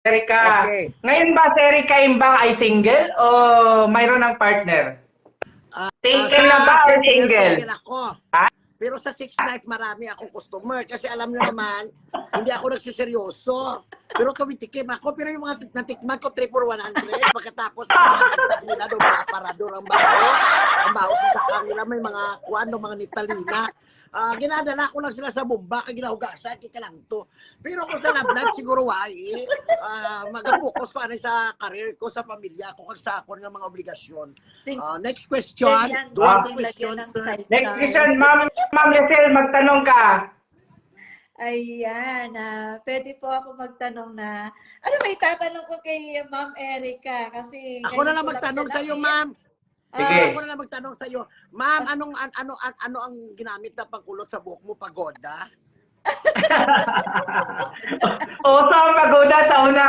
Erika. Okay. Ngayon ba si Erika Imbang ay single o mayroon ng partner? Taken na ba or single? Single ako. Pero sa 6 night marami akong customer kasi alam nyo naman, hindi ako nagsiseryoso. Pero tumitikim ako. Pero yung mga natikman ko 3 for 100. Pagkatapos ang mga kita nila doon, mga parador ang baho. Ang baho sa kanila may mga kuano, mga nitalina. Ginadala ko lang sila sa bomba, kaya ginahugasan, kaya lang to. Pero kung sa love life, siguro wai, mag-focus ko ano sa career ko, sa pamilya ko, kag sa ako ng mga obligasyon. Next question. Next question, Ma'am Lisel, magtanong ka. Ayan, pwede po ako magtanong na, ano may tatanong ko kay Ma'am Erika? Kasi ako na lang magtanong sa iyo, ma'am. Sige. Ako na lang magtanong sa iyo. Ma'am, ano ang ginamit na pangkulot sa buhok mo? Pagoda? O, sa pagoda sa una.